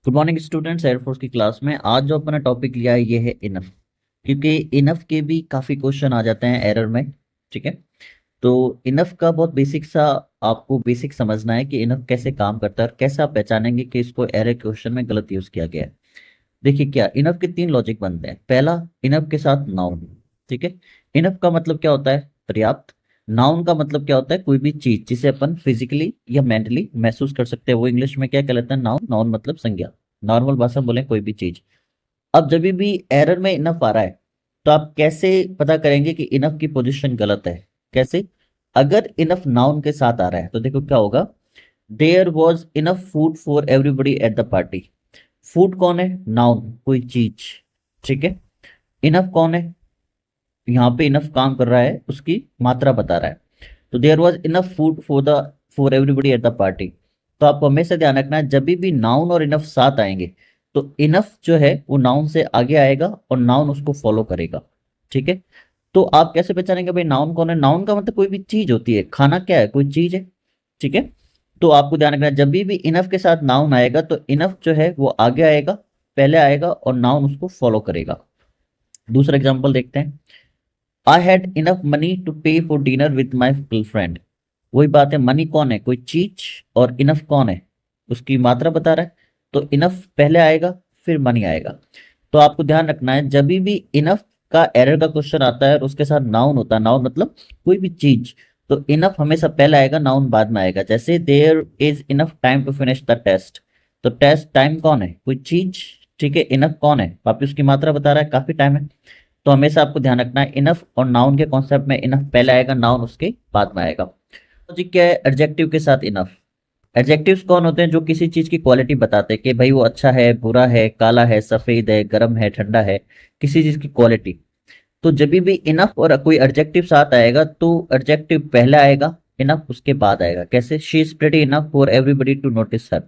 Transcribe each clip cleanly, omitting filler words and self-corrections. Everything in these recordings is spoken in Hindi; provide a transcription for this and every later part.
Good morning students. एयरफोर्स की क्लास में आज जो अपना टॉपिक लिया है ये है इनफ, क्योंकि इनफ के भी काफ़ी क्वेश्चन आ जाते हैं एरर में। ठीक है, तो इनफ का बहुत बेसिक सा आपको बेसिक समझना है कि इनफ कैसे काम करता है और कैसे आप पहचानेंगे कि इसको एरर क्वेश्चन में गलत यूज़ किया गया है। देखिए, क्या इनफ के तीन लॉजिक बनते हैं। पहला, इनफ के साथ नाउन। ठीक है, इनफ का मतलब क्या होता है? पर्याप्त। नाउन का मतलब क्या होता है? कोई भी चीज जिसे अपन फिजिकली या मेंटली महसूस कर सकते हैं, वो इंग्लिश में क्या कहलाता है? नाउन। नाउन मतलब संज्ञा। नॉर्मल भाषा में बोले कोई भी चीज। अब जब भी एरर में इनफ आ रहा है तो आप कैसे पता करेंगे कि इनफ की पोजीशन गलत है? कैसे? अगर इनफ नाउन के साथ आ रहा है तो देखो क्या होगा। There was enough food for everybody at the party. Food कौन है? नाउन, कोई चीज। ठीक है, इनफ कौन है? यहाँ पे इनफ काम कर रहा है, उसकी मात्रा बता रहा है। तो there was enough food for everybody at the party. तो आपको हमेशा ध्यान रखना है, जब भी नाउन और इनफ साथ आएंगे तो इनफ जो है वो नाउन से आगे आएगा और नाउन उसको फॉलो करेगा। ठीक है, तो आप कैसे पहचानेंगे भाई नाउन कौन है? नाउन का मतलब कोई भी चीज होती है। खाना क्या है? कोई चीज है। ठीक है, तो आपको ध्यान रखना है, जब भी इनफ के साथ नाउन आएगा तो इनफ जो है वो आगे आएगा, पहले आएगा और नाउन उसको फॉलो करेगा। दूसरा एग्जांपल देखते हैं। I had enough money to pay for dinner with my girlfriend. वही बात है, मनी कौन है? कोई चीज, और इनफ कौन है? उसकी मात्रा बता रहा है। तो इनफ पहले आएगा फिर मनी आएगा। तो आपको ध्यान रखना है, जब भी इनफ का एरर का क्वेश्चन आता है और उसके साथ नाउन होता है, नाउन मतलब कोई भी चीज, तो इनफ हमेशा पहले आएगा, नाउन बाद में आएगा। जैसे there is enough time to finish the test. तो टेस्ट टाइम कौन है? कोई चीज। ठीक है, इनफ कौन है? वापिस उसकी मात्रा बता रहा है, काफी टाइम है। तो हमेशा आपको ध्यान रखना है, इनफ और नाउन के कॉन्सेप्ट में इनफ पहले आएगा, नाउन उसके बाद में आएगा। लॉजिक क्या है एडजेक्टिव के साथ इनफ? एडजेक्टिव्स कौन होते हैं? जो किसी चीज की क्वालिटी बताते हैं कि भाई वो अच्छा है, बुरा है, काला है, सफेद है, गर्म है, ठंडा है, किसी चीज की क्वालिटी। तो जब भी इनफ और कोई एडजेक्टिव साथ आएगा तो एडजेक्टिव पहले आएगा, इनफ उसके बाद आएगा। कैसे? She is pretty enough for everybody to notice her.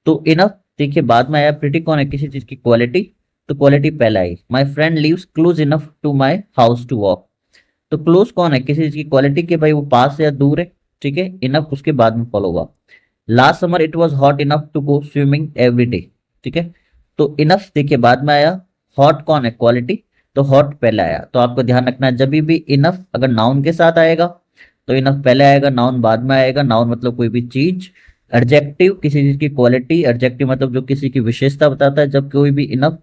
तो इनफ देखिए बाद में आया। प्रीटी कौन है? किसी चीज की क्वालिटी, तो क्वालिटी पहले आई। My friend lives close enough to my house to walk. तो क्लोज कौन है? किसी चीज की क्वालिटी के भाई वो पास है या दूर है। ठीक है, इनफ उसके बाद में फॉलो हुआ। Last summer it was hot enough to go swimming every day. ठीक है, तो इनफ देखिए बाद में आया। हॉट कौन है? क्वालिटी, तो हॉट पहले आया। तो आपको ध्यान रखना है, जब भी इनफ अगर नाउन के साथ आएगा तो इनफ पहले आएगा, नाउन बाद में आएगा। नाउन मतलब कोई भी चीज। एडजेक्टिव किसी चीज की क्वालिटी, एडजेक्टिव मतलब जो किसी की विशेषता बताता है। जब कोई भी इनफ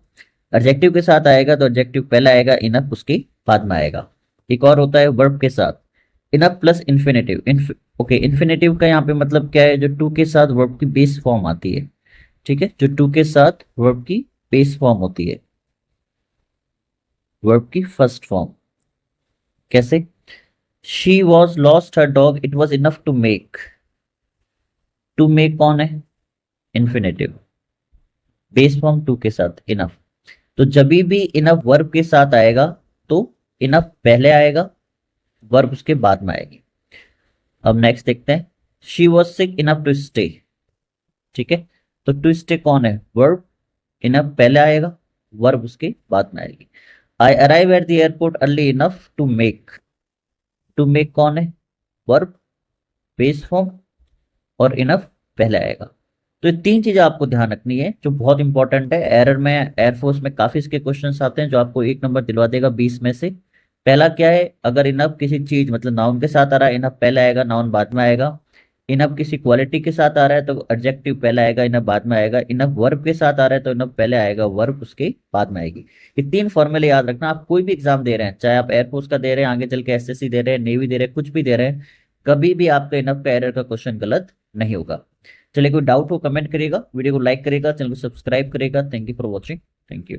एडजेक्टिव के साथ आएगा तो एडजेक्टिव पहले आएगा, इनफ उसके बाद में आएगा। एक और होता है वर्ब के साथ, enough plus infinitive. Okay, infinitive का यहाँ पे मतलब क्या है? जो टू के साथ वर्ब की बेस फॉर्म आती है। ठीक है, जो टू के साथ वर्ब की बेस फॉर्म होती है, वर्ब की फर्स्ट फॉर्म। कैसे? She was lost her dog it was enough to make. To make कौन है? इन्फिनेटिव, बेस फॉर्म टू के साथ इनफ। तो जब भी इनफ वर्ब के साथ आएगा तो इनफ पहले आएगा, वर्ब उसके बाद में आएगी। अब नेक्स्ट देखते हैं। She was sick enough to stay. ठीक है, तो टू स्टे कौन है? वर्ब, इनफ पहले आएगा, वर्ब उसके बाद में आएगी। I arrive at the airport early enough to make. To make कौन है? वर्ब, बेस फॉर्म और इनफ पहले आएगा। तो ये तीन चीजें आपको ध्यान रखनी है जो बहुत इंपॉर्टेंट है। एरर में, एयरफोर्स में काफी इसके क्वेश्चंस आते हैं जो आपको 1 नंबर दिलवा देगा 20 में से। पहला क्या है? अगर इनफ किसी चीज मतलब नाउन के साथ आ रहा है, इनफ पहले आएगा, नाउन बाद में आएगा। इनफ किसी क्वालिटी के साथ आ रहा है तो एडजेक्टिव पहले आएगा, इनफ बाद में आएगा। इनफ वर्ब के साथ आ रहा है तो इनफ पहले आएगा, वर्ब उसके बाद में आएगी। ये तीन फॉर्मूले याद रखना। आप कोई भी एग्जाम दे रहे हैं, चाहे आप एयरफोर्स का दे रहे हैं, आगे चल के एसएससी दे रहे हैं, नेवी दे रहे हैं, कुछ भी दे रहे हैं, कभी भी आपका इनफ का एरर का क्वेश्चन गलत नहीं होगा। चलिए, कोई डाउट हो कमेंट करिएगा, वीडियो को लाइक करेगा, चैनल को सब्सक्राइब करेगा। Thank you for watching. Thank you.